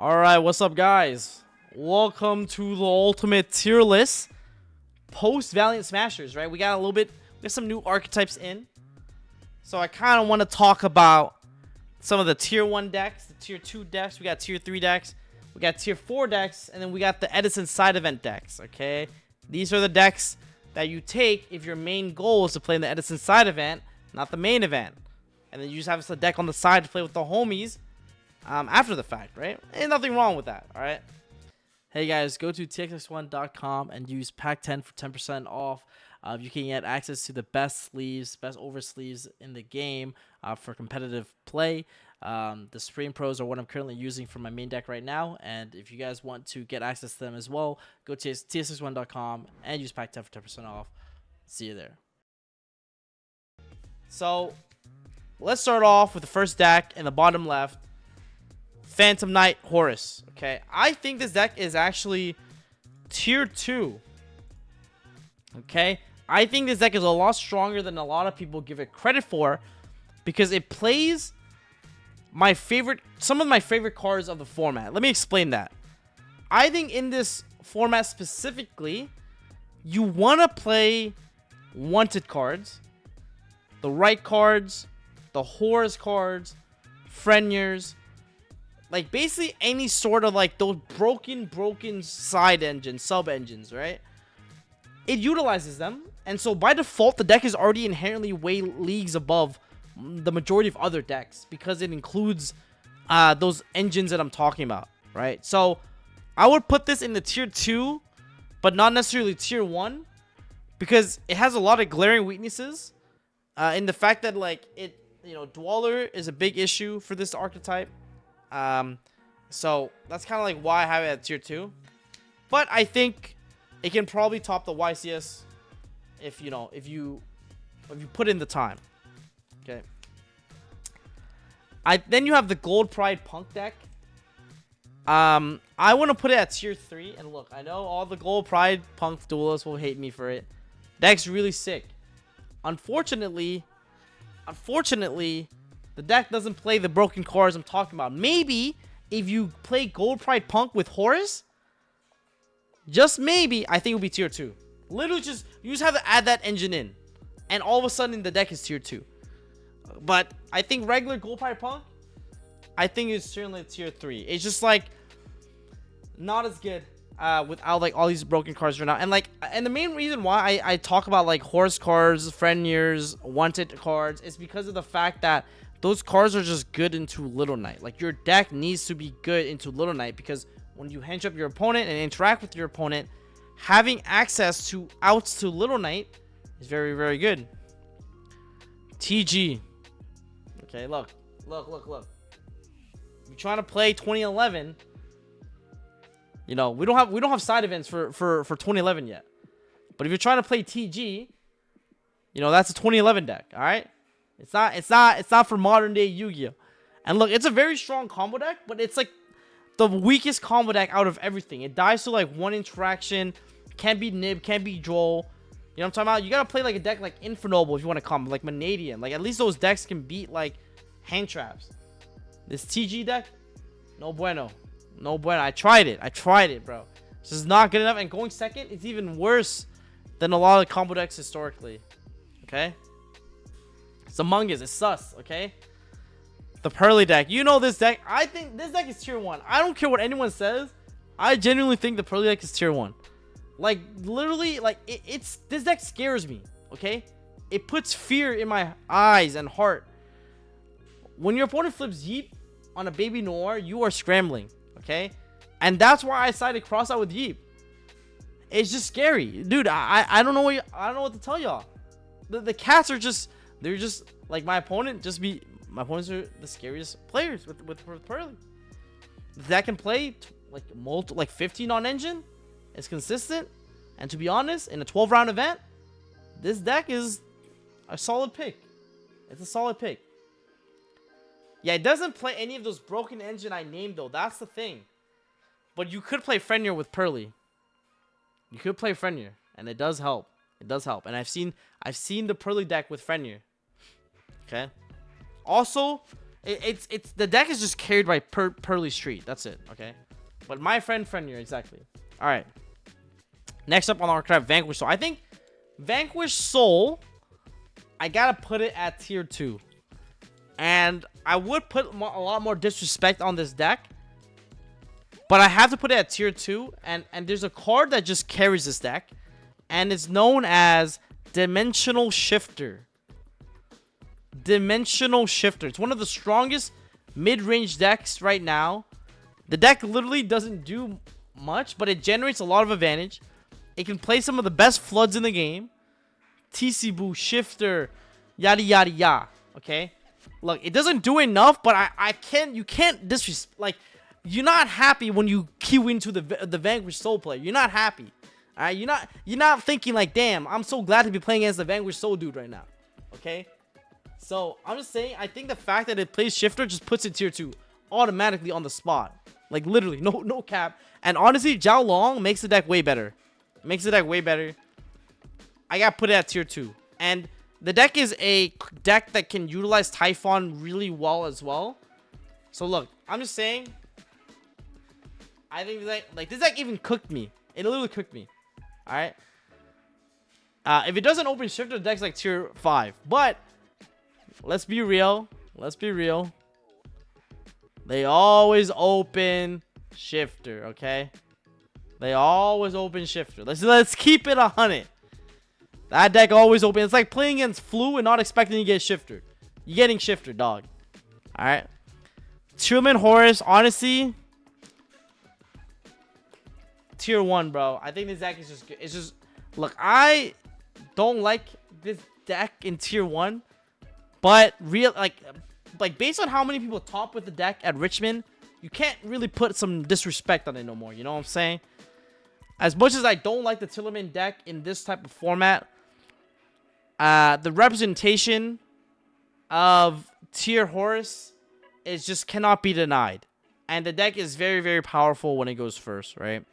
Alright, what's up guys? Welcome to the ultimate tier list post Valiant Smashers, right? We got some new archetypes in. So I kind of want to talk about some of the tier 1 decks, the tier 2 decks, we got tier 3 decks, we got tier 4 decks, and then we got the Edison side event decks, okay? These are the decks that you take if your main goal is to play in the Edison side event, not the main event. And then you just have a deck on the side to play with the homies after the fact, right? Ain't nothing wrong with that, all right? Hey guys, go to txx1.com and use pack 10 for 10% off. You can get access to the best sleeves, best over sleeves in the game for competitive play. The Supreme Pros are what I'm currently using for my main deck right now, and if you guys want to get access to them as well, go to txx1.com and use pack 10 for 10% off. See you there. So let's start off with the first deck in the bottom left. Phantom Knight Horus. Okay, I think this deck is actually tier 2. Okay, I think this deck is a lot stronger than a lot of people give it credit for, because it plays some of my favorite cards of the format. Let me explain that. I think in this format specifically, you want to play wanted cards, the right cards, the Horus cards, Frenyirs, like basically any sort of like those broken side engines, sub engines, right? It utilizes them, and so by default the deck is already inherently way leagues above the majority of other decks because it includes those engines that I'm talking about, right? So I would put this in the tier 2, but not necessarily tier 1, because it has a lot of glaring weaknesses in the fact that like Dweller is a big issue for this archetype. So that's kind of like why I have it at tier 2, but I think it can probably top the YCS if you put in the time. Okay. Then you have the Gold Pride Punk deck. I want to put it at tier 3, and look, I know all the Gold Pride Punk duelists will hate me for it. Deck's really sick. Unfortunately, the deck doesn't play the broken cards I'm talking about. Maybe if you play Gold Pride Punk with Horus, just maybe, I think it would be tier 2. Literally you just have to add that engine in, and all of a sudden the deck is tier 2. But I think regular Gold Pride Punk, I think it's certainly tier 3. It's just like not as good without like all these broken cards right now. And the main reason why I talk about like Horus cards, Frenyirs, wanted cards is because of the fact that those cards are just good into Little Knight. Like your deck needs to be good into Little Knight, because when you hench up your opponent and interact with your opponent, having access to outs to Little Knight is very, very good. TG. Okay, look. You're trying to play 2011. We don't have side events for 2011 yet. But if you're trying to play TG, that's a 2011 deck, all right? It's not for modern day Yu-Gi-Oh. And look, it's a very strong combo deck, but it's like the weakest combo deck out of everything. It dies to like one interaction, can't be Nib, can't be Joel. You know what I'm talking about? You gotta play like a deck like Infernoble if you want to combo, like Mannadium. Like at least those decks can beat like hand traps. This TG deck, no bueno. No bueno. I tried it, bro. This is not good enough, and going second is even worse than a lot of combo decks historically. Okay? It's Among Us. It's sus, okay? The Purrely deck. This deck. I think this deck is tier 1. I don't care what anyone says. I genuinely think the Purrely deck is tier 1. Like, literally, like, this deck scares me, okay? It puts fear in my eyes and heart. When your opponent flips Yeep on a Baby Noir, you are scrambling, okay? And that's why I sided cross out with Yeep. It's just scary. Dude, I don't know what to tell y'all. The cats are just... They're just like my opponents are the scariest players with Purrely. That can play like 15 on engine. It's consistent, and to be honest, in a 12-round event, this deck is a solid pick. It's a solid pick. Yeah, it doesn't play any of those broken engine I named though. That's the thing. But you could play Frenyirs with Purrely. You could play Frenyirs, and it does help. It does help, and I've seen the Purrely deck with Frenyirs. Okay. Also, It's the deck is just carried by Purrely Street. That's it, okay? But my friend, exactly. All right. Next up on our craft, Vanquish Soul. I think Vanquish Soul, I gotta put it at tier 2. And I would put a lot more disrespect on this deck, but I have to put it at tier 2. And there's a card that just carries this deck, and it's known as Dimensional Shifter. Dimensional Shifter. It's one of the strongest mid-range decks right now. The deck literally doesn't do much, but it generates a lot of advantage. It can play some of the best floods in the game. TC Boo, Shifter, yada yada yada. Okay? Look, it doesn't do enough, but you can't disrespect. Like, you're not happy when you queue into the Vanquish Soul player. You're not happy. Alright? You're not thinking like, damn, I'm so glad to be playing against the Vanquish Soul dude right now. Okay? So, I'm just saying, I think the fact that it plays Shifter just puts it tier 2 automatically on the spot. Like, literally, no cap. And honestly, Zhao Long makes the deck way better. Makes the deck way better. I gotta put it at tier 2. And the deck is a deck that can utilize Typhon really well as well. So, look, I'm just saying, I think this deck even cooked me. It literally cooked me. Alright? If it doesn't open Shifter, the deck's like tier 5. But let's be real. Let's be real. They always open Shifter, okay? They always open Shifter. Let's keep it 100. That deck always open. It's like playing against Flu and not expecting to get Shifter. You're getting Shifter, dog. Alright. Tillman Horus, honestly, tier 1, bro. I think this deck is just good. It's just, look, I don't like this deck in tier 1. But like based on how many people top with the deck at Richmond, you can't really put some disrespect on it no more. You know what I'm saying? As much as I don't like the Tillerman deck in this type of format, the representation of tier Horus is just cannot be denied. And the deck is very, very powerful when it goes first, right?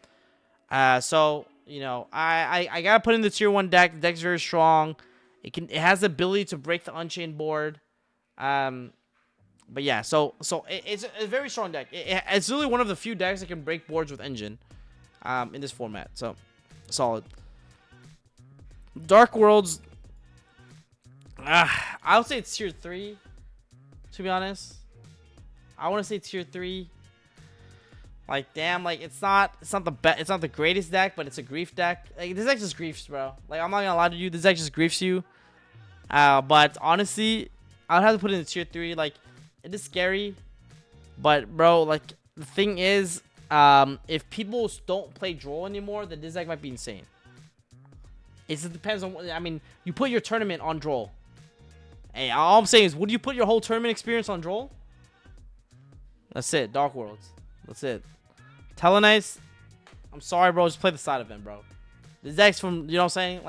So, you know, I gotta put in the tier 1 deck. The deck's very strong. It has the ability to break the Unchained board. But yeah, so it's a very strong deck. It's really one of the few decks that can break boards with Engine in this format. So, solid. Dark Worlds, I would say it's tier 3, to be honest. I want to say tier 3. Like, damn, like, it's not the greatest deck, but it's a grief deck. Like, this deck just griefs, bro. Like, I'm not gonna lie to you, this deck just griefs you. But honestly, I would have to put it in tier 3. Like, it is scary, but bro, like, the thing is, if people don't play Droll anymore, then this deck might be insane. It just depends on. I mean, you put your tournament on Droll. Hey, all I'm saying is, would you put your whole tournament experience on Droll? That's it. Dark Worlds. That's it. Tellarknight, I'm sorry, bro. Just play the side event, bro. This deck's from, you know what I'm saying?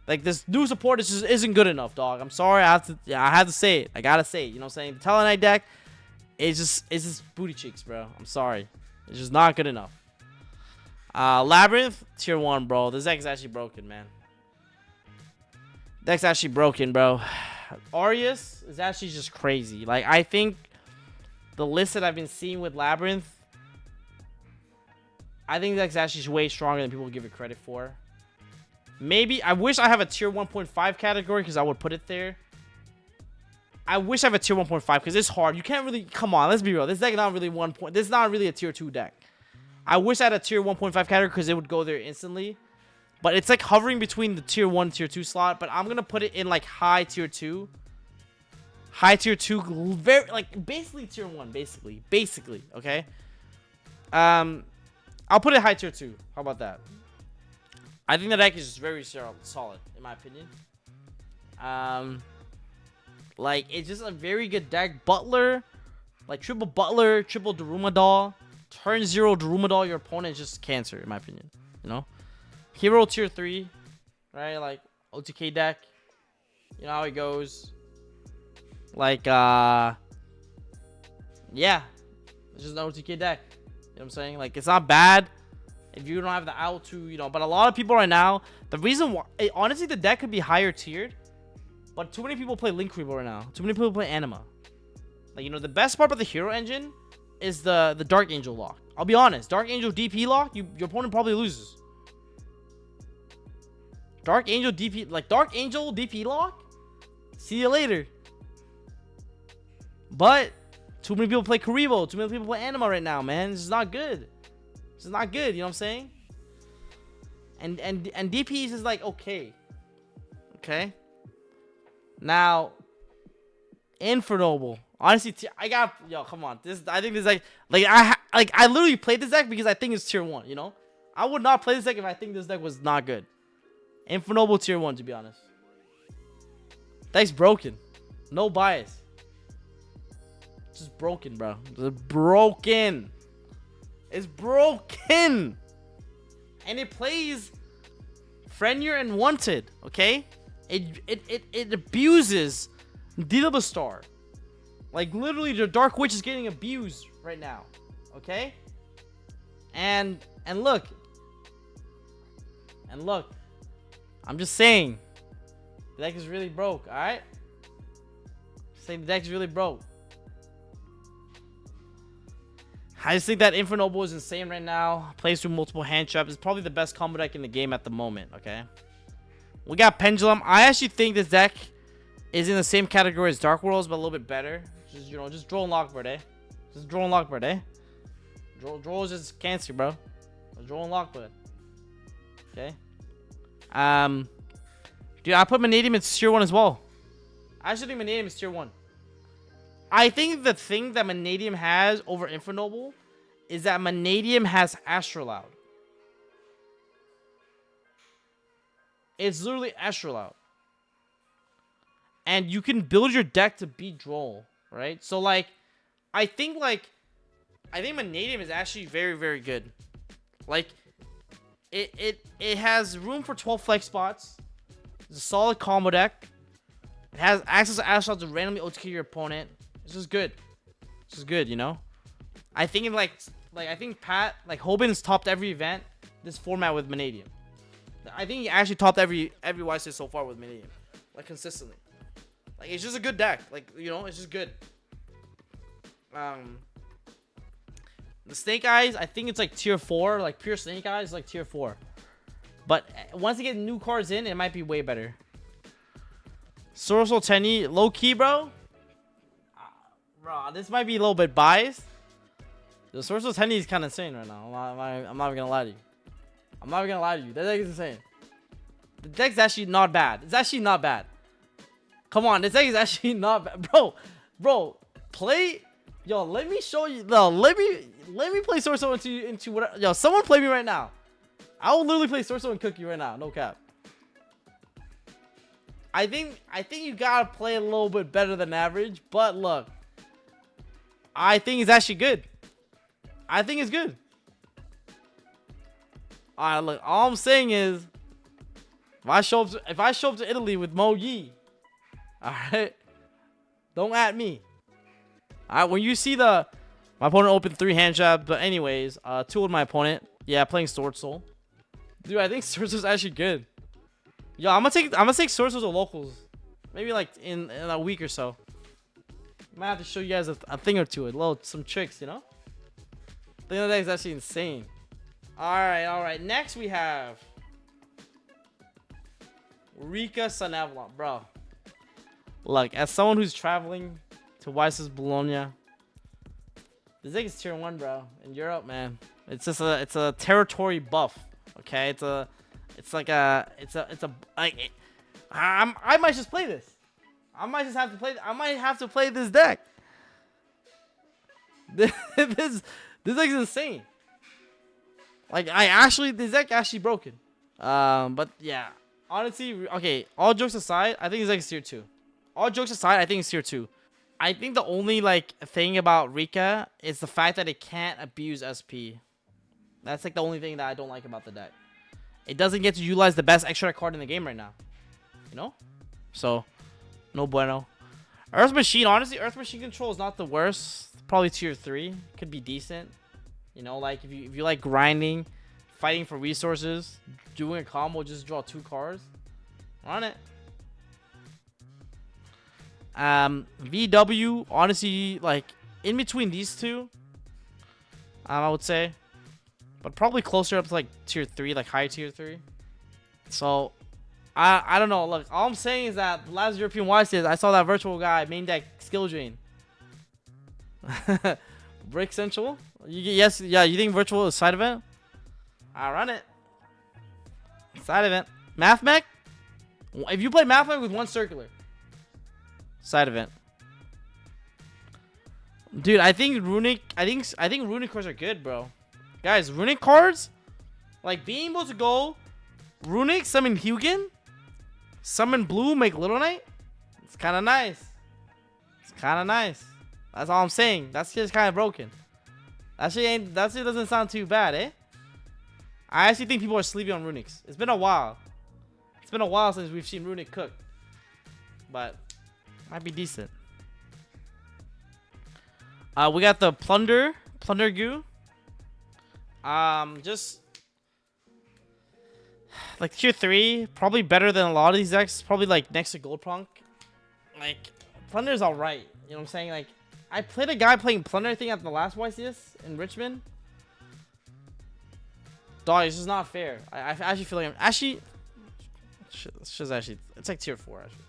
Like this new support just isn't good enough, dog. I'm sorry. I have to say it. I gotta say it. You know what I'm saying? The Tellarknight deck is just booty cheeks, bro. I'm sorry. It's just not good enough. Labrynth, tier 1, bro. This deck is actually broken, man. Deck's actually broken, bro. Aureus is actually just crazy. Like, I think the list that I've been seeing with Labrynth, I think that's actually way stronger than people give it credit for. Maybe, I wish I have a tier 1.5 category because I would put it there. I wish I have a tier 1.5 because it's hard. You can't really, come on, let's be real. This deck is not really this is not really a tier 2 deck. I wish I had a tier 1.5 category because it would go there instantly. But it's like hovering between the tier 1 tier 2 slot. But I'm going to put it in like high tier 2. High tier 2, very, like, basically tier 1, basically, okay? I'll put it high tier 2. How about that? I think the deck is just very solid, in my opinion. Like, it's just a very good deck. Butler, like, triple Butler, triple Darumadaw. Turn 0 Darumadaw, your opponent is just cancer, in my opinion. You know? Hero tier 3, right? Like, OTK deck. You know how it goes. Like, yeah. It's just an OTK deck. You know what I'm saying? Like, it's not bad if you don't have the owl to, you know. But a lot of people right now, the reason why, honestly, the deck could be higher tiered. But too many people play Link Reaper right now. Too many people play Anima. Like, you know, the best part about the hero engine is the Dark Angel lock. I'll be honest, Dark Angel DP lock, your opponent probably loses. Dark Angel DP lock, see you later. But too many people play Karibo, too many people play Anima right now, man. This is not good. This is not good, you know what I'm saying? And DPs is like okay. Okay. Now, Infernoble. Honestly, come on. I think this like I literally played this deck because I think it's tier 1, you know? I would not play this deck if I think this deck was not good. Infernoble tier 1, to be honest. Deck's broken. No bias. Just broken, bro. It's broken. It's broken. And it plays Frenir and Wanted, okay? It abuses Dilibastar. Like, literally, the Dark Witch is getting abused right now, okay? And look. And look. I'm just saying. The deck is really broke, alright? Saying the deck is really broke. I just think that Infernoble is insane right now. Plays through multiple hand traps. It's probably the best combo deck in the game at the moment, okay? We got Pendulum. I actually think this deck is in the same category as Dark Worlds, but a little bit better. Just, you know, just draw and lock, bro. Just draw and lock, bro. Draw is just cancer, bro. Draw and lock, bro. Okay. Dude, I put Mannadium in tier 1 as well. I actually think Mannadium is tier 1. I think the thing that Mannadium has over Infernoble is that Mannadium has Astrolaud. It's literally Astrolaud. And you can build your deck to beat Droll, right? So, like, I think Mannadium is actually very, very good. Like, it has room for 12 flex spots. It's a solid combo deck. It has access to Astrolaud to randomly OTK your opponent. It's just good. It's just good, you know? I think I think Hoban's topped every event this format with Mannadium. I think he actually topped every YC so far with Mannadium. Like, consistently. Like, it's just a good deck. Like, you know, it's just good. The Snake Eyes, I think it's like tier 4. Like, pure Snake Eyes is like tier 4. But once you get new cards in, it might be way better. Swordsoul Tenny, low key, bro. Bro, this might be a little bit biased. The Swordsoul Tenny is kind of insane right now. I'm not even gonna lie to you. I'm not even gonna lie to you. That deck is insane. The deck's actually not bad. It's actually not bad. Come on, this deck is actually not bad, bro. Play, yo. Let me show you. No, let me play Swordsoul into whatever. Yo, someone play me right now. I will literally play Swordsoul and cook you right now. No cap. I think you gotta play a little bit better than average, but look, I think it's actually good. I think it's good. Alright, look, all I'm saying is if I show up to Italy with Mo Yi, alright, don't at me. Alright, when you see my opponent open 3 hand jabs, but anyways, 2 with my opponent. Yeah, playing Swordsoul. Dude, I think Swordsoul's actually good. Yo, I'm gonna take Swordsoul to locals. Maybe like in a week or so. Might have to show you guys a thing or two, some tricks, you know? I think that is actually insane. Alright. Next we have Rika Sun Avalon, bro. Look, as someone who's traveling to Weiss's Bologna, this thing is tier 1, bro. In Europe, man. It's just a territory buff. Okay, I might just play this. I might have to play this deck. This deck is insane. Like, this deck actually broken. But yeah, honestly, okay. All jokes aside, I think this deck is tier 2. All jokes aside, I think it's tier 2. I think the only thing about Rika is the fact that it can't abuse SP. That's like the only thing that I don't like about the deck. It doesn't get to utilize the best extra card in the game right now. You know? So, no bueno. Earth Machine, honestly, Earth Machine control is not the worst. Probably tier 3. Could be decent. You know, like if you like grinding, fighting for resources, doing a combo, just draw 2 cards. Run it. VW, honestly, like in between these two, I would say, but probably closer up to like tier 3, like high tier 3. So I don't know. Look, all I'm saying is that last European YCS, I saw that virtual guy main deck skill drain. Brick Central. Yes, yeah. You think virtual is side event? I'll run it. Side event. Mathmech. If you play Mathmech with 1 circular, side event. Dude, I think Runick. I think Runick cards are good, bro. Guys, Runick cards, like being able to go Runick, summon Hugin, summon blue, make Little Knight. It's kind of nice. It's kind of nice. That's all I'm saying. That shit's kind of broken. That shit doesn't sound too bad, eh? I actually think people are sleeping on Runicks. It's been a while. It's been a while since we've seen Runick cook, but might be decent. We got the Plunder Goo. Just like tier 3, probably better than a lot of these decks. Probably like next to Goldpunk. Like Plunder's alright. You know what I'm saying? Like I played a guy playing Plunder, I think, at the last YCS in Richmond. Dog, this is not fair. I actually feel like I'm actually. It's just actually, it's like tier 4 actually.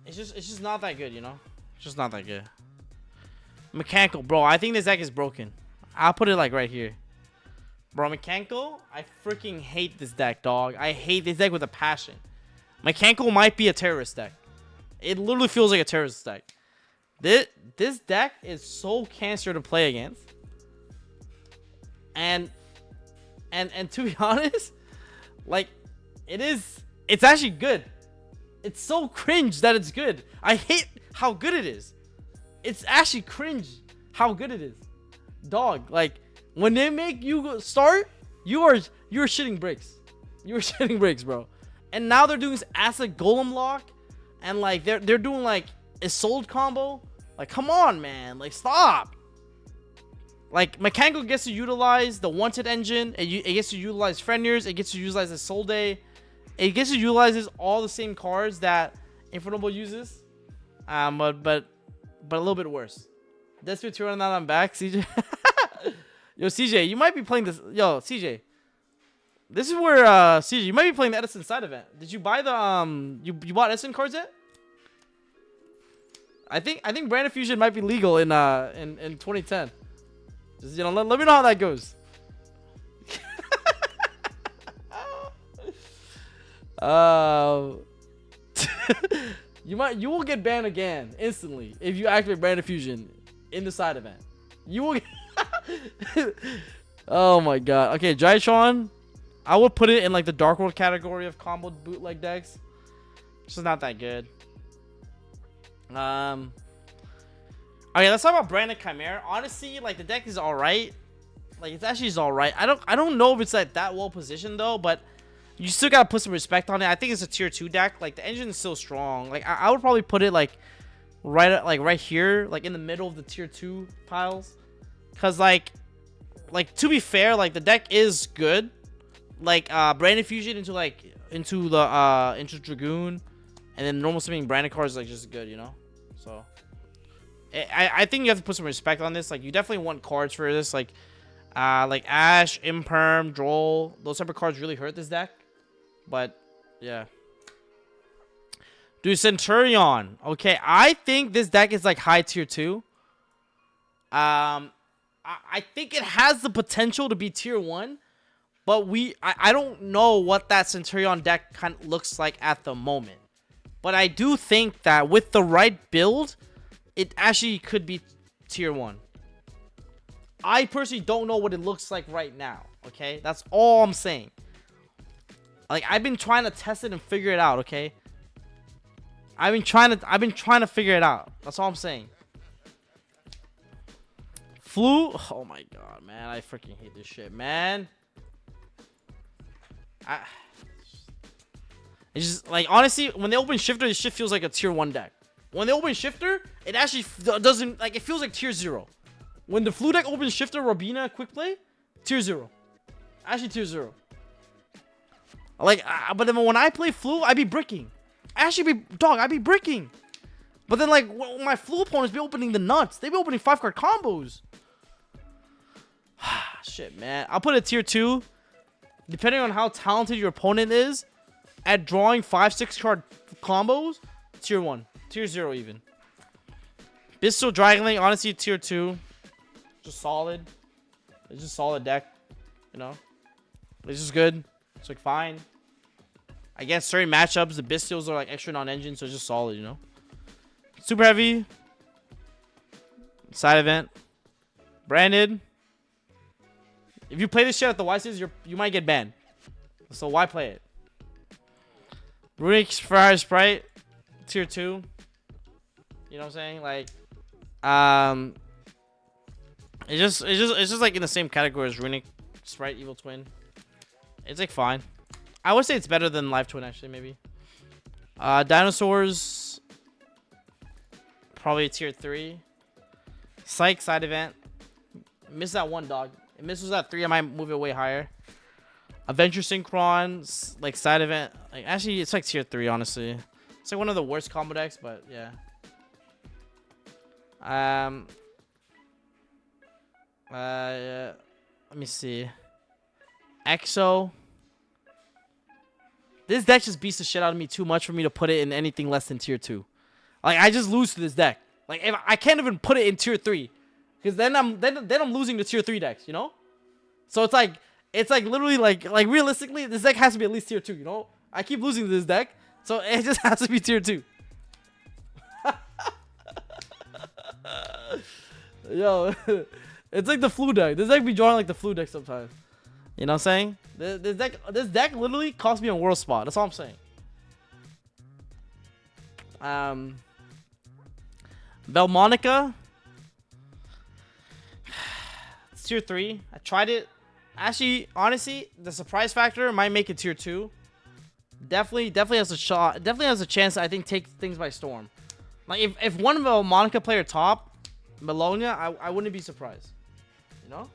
It's just not that good, you know. It's just not that good. Mechanical, bro. I think this deck is broken. I'll put it like right here. Bro, Mechanical, I freaking hate this deck, dog. I hate this deck with a passion. Mechanical might be a terrorist deck. It literally feels like a terrorist deck. This deck is so cancer to play against. And to be honest, like it's actually good. It's so cringe that it's good. I hate how good it is. It's actually cringe how good it is. Dog, like when they make you start, you're shitting bricks. You're shitting bricks, bro. And now they're doing this Acid Golem lock, and like they're doing like a sold combo. Like, come on, man. Like, stop. Like, Mechanical gets to utilize the Wanted engine. It gets to utilize Fenrir's. It gets to utilize the Soul Day. It gets to utilize all the same cards that Infernoble uses. But a little bit worse. Desperate to run that on back, CJ. Yo, CJ, you might be playing this. Yo, CJ. This is where CJ, you might be playing the Edison side event. Did you buy the you bought Edison cards yet? I think Brand Fusion might be legal in 2010. Just, you know, let me know how that goes. You will get banned again instantly if you activate Brand Fusion in the side event. You will get oh my god. Okay, Gytron, I would put it in like the Dark World category of combo bootleg decks. It's just not that good. Okay, let's talk about Branded Chimera. Honestly, like the deck is alright. Like it's actually alright. I don't know if it's like that well positioned though, but you still gotta put some respect on it. I think it's a tier 2 deck. Like the engine is still strong. Like I would probably put it like right here, like in the middle of the tier 2 piles. Cause like to be fair, like the deck is good. Like Branded Fusion into Dragoon, and then normal summoning Branded cards is like just good, you know. So I think you have to put some respect on this. Like you definitely want cards for this, like Ash, Imperm, Droll. Those type of cards really hurt this deck. But yeah, dude, Centur-Ion. Okay, I think this deck is like high tier 2. I think it has the potential to be tier 1, but I don't know what that Centur-Ion deck kind of looks like at the moment. But I do think that with the right build, it actually could be tier 1. I personally don't know what it looks like right now. Okay, that's all I'm saying. Like I've been trying to test it and figure it out. Okay, I've been trying to figure it out. That's all I'm saying. Oh my god, man, I freaking hate this shit, man. It's just like, honestly, when they open Shifter, this shit feels like a tier 1 deck. When they open Shifter, it actually doesn't, like, it feels like tier 0. When the Flu deck opens Shifter, Robina, Quick Play, tier 0. Actually tier 0. Like, but then when I play Flu, I be bricking. I'd be bricking. But then, like, my Flu opponents be opening the nuts. They be opening 5-card combos. Shit, man. I'll put a tier 2. Depending on how talented your opponent is, at drawing 5-6 card combos, tier 1. Tier 0 even. Bystial Dragon Link, honestly, tier 2. Just solid. It's just solid deck. You know? It's just good. It's like fine. Against certain matchups, the Bystials are like extra non-engine, so it's just solid, you know? Super heavy. Side event. Branded. If you play this shit at the YCs, you might get banned. So why play it? Runick Fire Sprite. Tier 2. You know what I'm saying? Like, it's just like in the same category as Runick Sprite Evil Twin. It's like fine. I would say it's better than Live Twin actually, maybe. Dinosaurs, probably a tier 3. Psych side event. Missed that one, dog. It misses that 3. I might move it way higher. Adventure Synchron, like side event. Like actually, it's like tier 3. Honestly, it's like one of the worst combo decks, but yeah. Let me see. Exo. This deck just beats the shit out of me too much for me to put it in anything less than tier 2. Like I just lose to this deck. Like if I can't even put it in tier 3, because then I'm losing to tier 3 decks. You know. So it's like literally like realistically, this deck has to be at least tier 2. You know. I keep losing to this deck, so it just has to be tier 2. Yo, it's like the Flu deck. This deck be drawing like the Flu deck sometimes. You know what I'm saying? This deck literally cost me a world spot. That's all I'm saying. Belmonica. It's tier 3. I tried it. Actually, honestly, the surprise factor might make it tier 2. Definitely has a shot. Definitely has a chance to, I think, take things by storm. Like if one of Belmonica player top Melonia, I wouldn't be surprised. You know?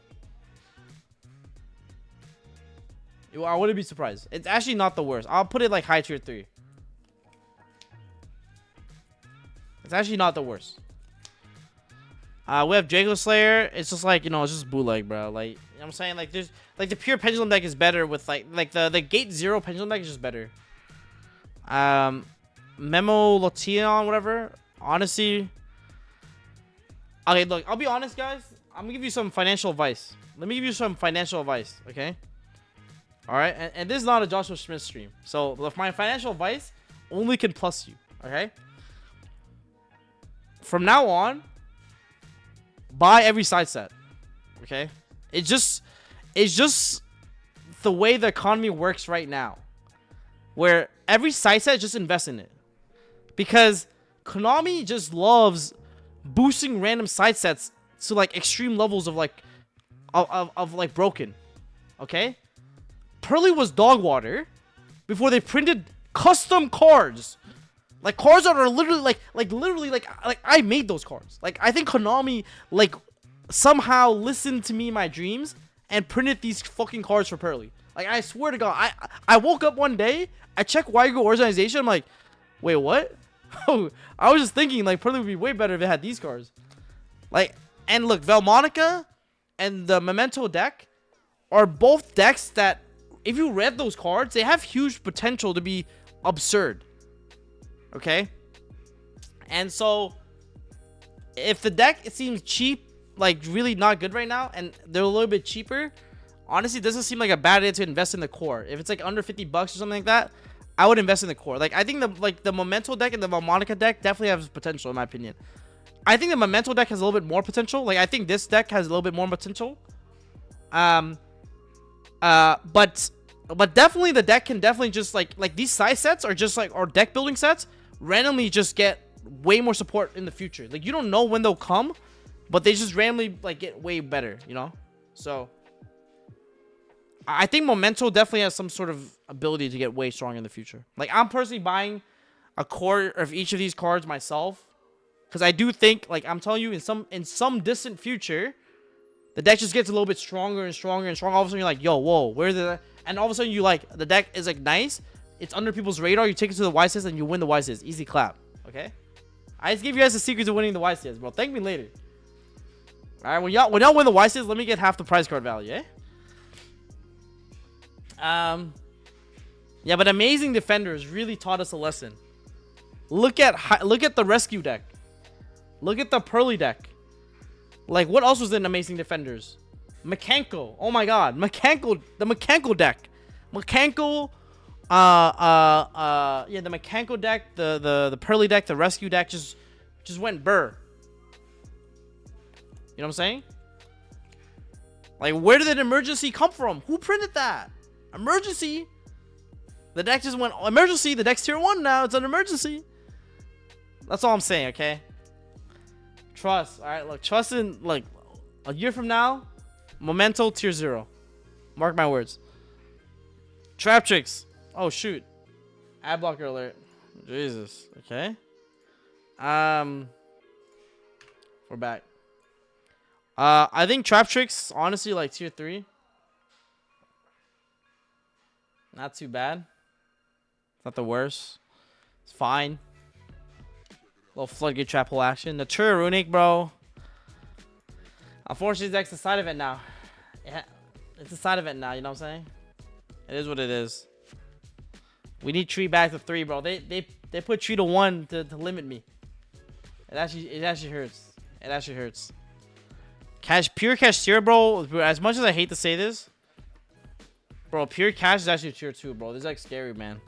I wouldn't be surprised. It's actually not the worst. I'll put it like high tier 3. It's actually not the worst. We have Draco Slayer. It's just like, you know, it's just bootleg, bro. Like, you know what I'm saying? Like, there's like the pure Pendulum deck is better with like the Gate 0 Pendulum deck is just better. Memo Lotion, whatever. Honestly. Okay, look, I'll be honest, guys. I'm gonna give you some financial advice. Let me give you some financial advice, okay? Alright, and this is not a Joshua Smith stream. So my financial advice only can plus you, okay? From now on, buy every side set. Okay? It's just the way the economy works right now. Where every side set, just invest in it. Because Konami just loves boosting random side sets to like extreme levels of like like broken. Okay? Purrely was dog water before they printed custom cards. Like cards that are literally like I made those cards. Like I think Konami like somehow listened to me in my dreams and printed these fucking cards for Purrely. Like I swear to God, I woke up one day, I checked Yugioh organization, I'm like, wait, what? Oh, I was just thinking like Purrely would be way better if it had these cards. Like, and look, Velmonica and the Memento deck are both decks that, if you read those cards, they have huge potential to be absurd. Okay? And so, if the deck it seems cheap, like really not good right now, and they're a little bit cheaper, honestly, it doesn't seem like a bad idea to invest in the core. If it's like under $50 or something like that, I would invest in the core. Like I think the Memento deck and the Velmonica deck definitely have potential in my opinion. I think the Memento deck has a little bit more potential. Like I think this deck has a little bit more potential. But definitely the deck can definitely just like these size sets are just like, or deck building sets randomly just get way more support in the future. Like you don't know when they'll come, but they just randomly like get way better, you know? So I think Momento definitely has some sort of ability to get way stronger in the future. Like I'm personally buying a core of each of these cards myself, because I do think, like I'm telling you, in some distant future, the deck just gets a little bit stronger and stronger and stronger. All of a sudden you're like, yo, whoa, where's the... And all of a sudden you like, the deck is like nice. It's under people's radar. You take it to the YSS and you win the YSS. Easy clap. Okay? I just gave you guys the secret to winning the YCS, bro. Thank me later. All right, when y'all win the YCS, let me get half the prize card value, eh? Yeah, but Amazing Defenders really taught us a lesson. Look at the rescue deck. Look at the Purrely deck. Like, what else was in Amazing Defenders? Mechanical. Oh my god. Mechanical. The Mechanical deck. Mechanical. Yeah, the Mechanical deck, the Purrely deck, the rescue deck just went burr. You know what I'm saying? Like, where did an emergency come from? Who printed that? Emergency. The deck just went emergency. The deck's tier 1 now. It's an emergency. That's all I'm saying, okay? Trust. All right, look. Trust in, like, a year from now, Momento tier 0. Mark my words. Trap Trix. Oh, shoot. Ad blocker alert. Jesus. Okay. We're back. I think Trap Trix, honestly, like, tier 3. Not too bad. It's not the worst. It's fine. Little floodgate trap hole action. The Runick, bro. Unfortunately, that's a side event now. Yeah, it's a side event now. You know what I'm saying? It is what it is. We need Tree back to 3, bro. They put Tree to 1 to limit me. It actually hurts. It actually hurts. Pure Kashtira, bro. As much as I hate to say this, bro, Pure Cash is actually tier 2, bro. This is like scary, man.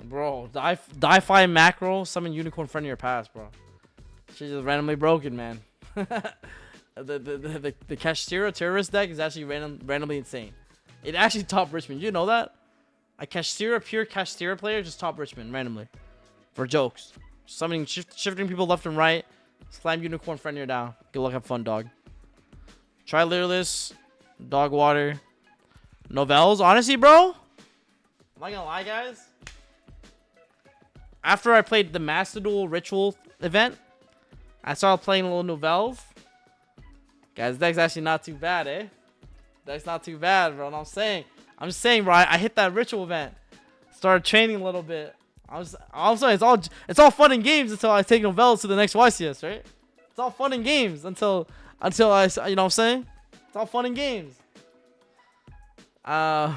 Bro, die-fi macro, summon unicorn friend of your past, bro. She's just randomly broken, man. the Kashtira terrorist deck is actually randomly insane. It actually top Richmond. You know that? A Kashtira, pure Kashtira player just top Richmond randomly. For jokes. Summoning, shifting people left and right. Slam unicorn friend, you're down. Good luck, have fun, dog. Try Lyrless. Dog water. Novels. Honestly, bro. I'm not gonna lie, guys. After I played the Master Duel Ritual event, I started playing little Novels. Guys, deck's actually not too bad, eh? Deck's not too bad, bro. I'm saying, bro. I hit that Ritual event. Started training a little bit. I'm sorry. It's all fun and games until I take Novels to the next YCS, right? It's all fun and games until I, you know what I'm saying? It's all fun and games. I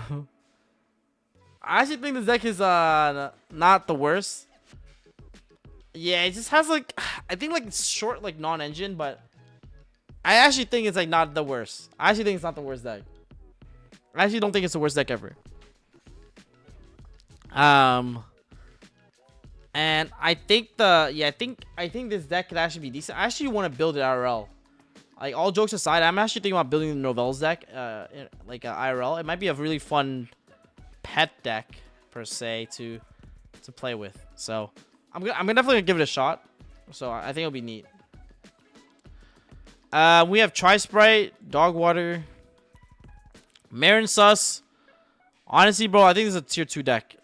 actually think this deck is not the worst. Yeah, it just has like, I think like it's short, like non-engine, but I actually think it's like not the worst. I actually think it's not the worst deck. I actually don't think it's the worst deck ever. And I think I think this deck could actually be decent. I actually want to build it IRL. Like, all jokes aside, I'm actually thinking about building the Novels deck, like IRL. It might be a really fun pet deck per se to play with. So I'm definitely gonna give it a shot. So I think it'll be neat. We have Tri-Sprite, Dog Water, Pamornsut. Honestly, bro, I think this is a tier 2 deck.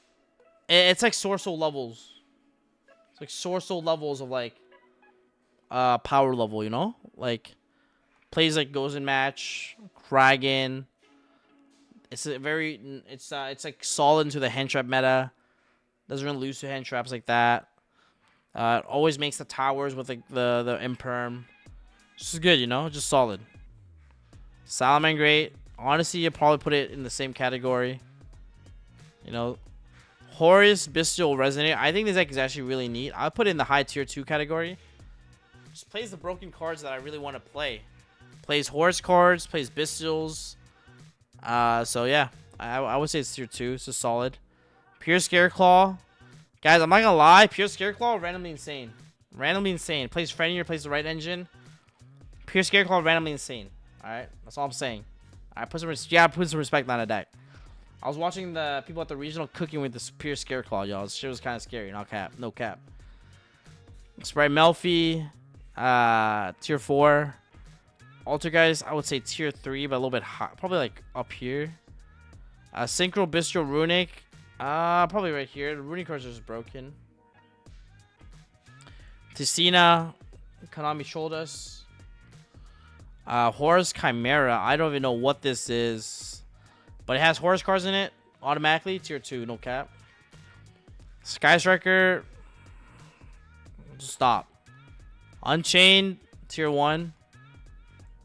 It's like Swordsoul levels. It's like Swordsoul levels of like power level, you know? Like plays like goes in match, Kragan. It's like solid into the hand trap meta. Doesn't really lose to hand traps like that. Always makes the towers with like the imperm. Just good, you know, just solid. Salamangreat. Honestly, you'd probably put it in the same category. You know, Horus, Bestial, Resonate. I think this deck is actually really neat. I'll put it in the high tier 2 category. Just plays the broken cards that I really want to play. Plays Horus cards, plays Bestials. So yeah, I would say it's tier 2. It's just solid. Pure Scareclaw. Guys, I'm not gonna lie. Pure Scareclaw, randomly insane. Randomly insane. Plays Friendlier, plays the right engine. Pure Scareclaw, randomly insane. Alright, that's all I'm saying. Alright, put some respect on the deck. I was watching the people at the regional cooking with this Pure Scareclaw, y'all. This shit was kind of scary. No cap. Sprite Melffy. Tier 4. Alter, guys, I would say tier 3, but a little bit high. Probably like up here. Synchro, Bistro, Runick. Probably right here. The Runick cards are just broken. Ticina. Konami Shoulders. Horus Chimera. I don't even know what this is. But it has Horus cards in it. Automatically. Tier 2. No cap. Sky Striker. Just stop. Unchained tier 1.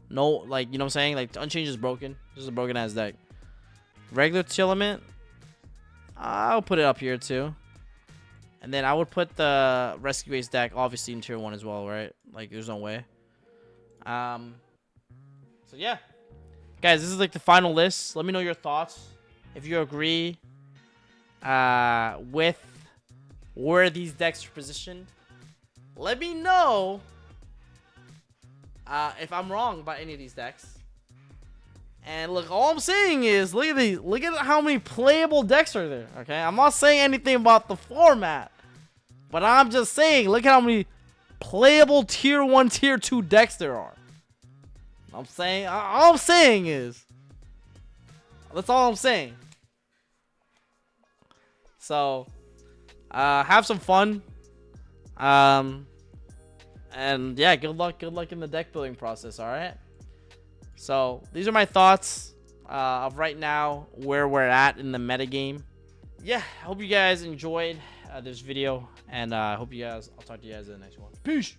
No, like, you know what I'm saying? Like, Unchained is broken. This is a broken ass deck. Regular Tilament, I'll put it up here too. And then I would put the Rescue Ace deck obviously in tier 1 as well, right? Like, there's no way. So yeah. Guys, this is like the final list. Let me know your thoughts. If you agree with where these decks are positioned. Let me know if I'm wrong about any of these decks. And look, all I'm saying is look at how many playable decks are there. Okay, I'm not saying anything about the format, but I'm just saying look at how many playable tier 1, tier 2 decks there are. I'm saying all I'm saying is that's all I'm saying. So have some fun. And yeah, good luck in the deck building process. All right. So these are my thoughts of right now where we're at in the metagame. Yeah, I hope you guys enjoyed this video, and I hope you guys. I'll talk to you guys in the next one. Peace.